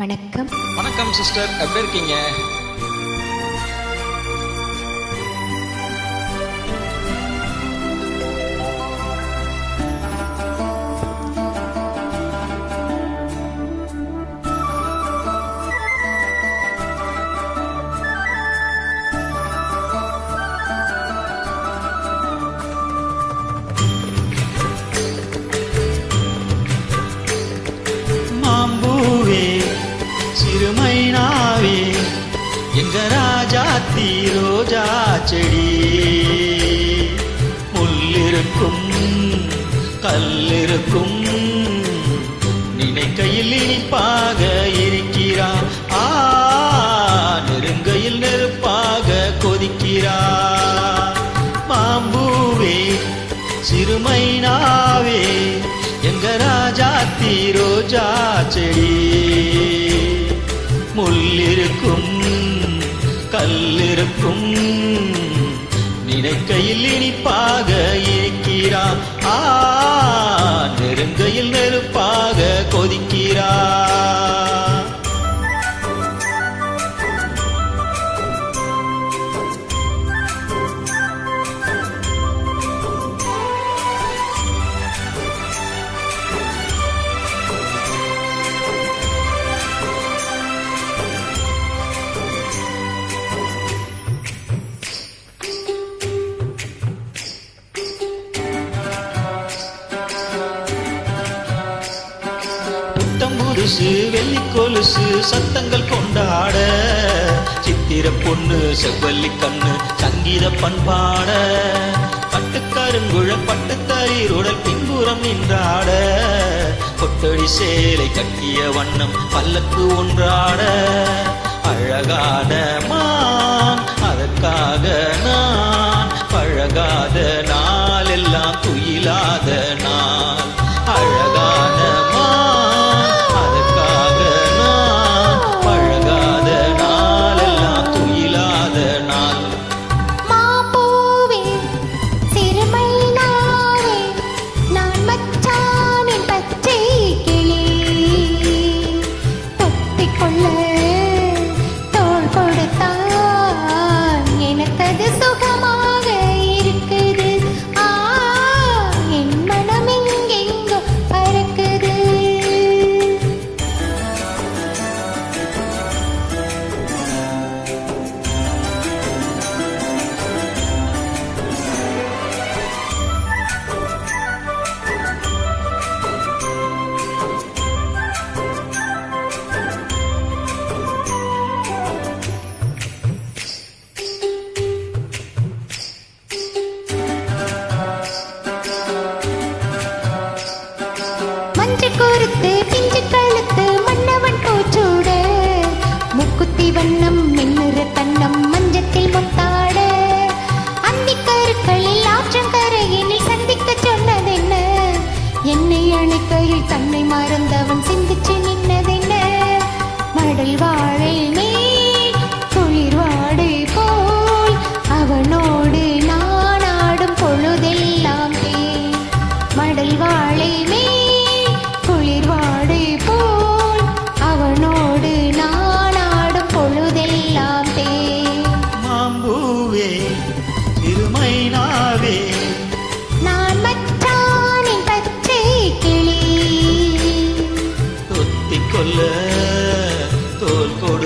வணக்கம். வணக்கம் சிஸ்டர், எப்படி இருக்கீங்க? சிறுமைனாவே எங்க ராஜாத்தி ரோஜா செடி, முள்ளிருக்கும் கல்லிருக்கும் நினைக்கையில் இனிப்பாக இருக்கிறா, நெருங்கையில் நெருப்பாக கொதிக்கிறா. மாம்பூவே சிறுமைனாவே எங்க ராஜாத்தி ரோஜா செடி, முள்ளிருக்கும் கல்லிருக்கும் நினைக்கையில் இனிப்பாக இருக்கிறான், நெருங்கையில் நெருப்பாக கொதிக்கிறான். புதுசு வெள்ளி கொலுசு சத்தங்கள் கொண்டாட, சித்திர பொண்ணு செவ்வல்லி கண்ணு சங்கீத பண்பாட, பட்டுக்கருங்குழல் பட்டுத்தரீருடல் பின்புறம் நின்றாட, கொட்டடி சேலை கட்டிய வண்ணம் பல்லக்கு ஒன்றாட, அழகான மான் அதற்காக நான் பழகாத நாள் எல்லாம் துயிலாத நாள், அழகான கோர்த்து பிஞ்சு கழுத்து மன்னவன் பூச்சூட, முக்குத்தி வண்ணம் மின்னுற கண்ணம் மஞ்சத்தில் முத்தாட, அந்தி கருக்களில் ஆற்றங்கரையினில் சந்திக்க சொன்னதென்ன, என்னை அணைக்கையில் தன்னை மறந்தவன் சிந்திச்சு நின்னதென்ன, மடல் வாழை மேல் குளிர் வாடை போல் அவனோடு நான் ஆடும் பொழுதெல்லாம் தேன், மடல் வாழை மேல் சிறுமைனாவே நான் மச்சானின் பச்சை கிளி, தொத்திக் கொள்ள தோல் கொடு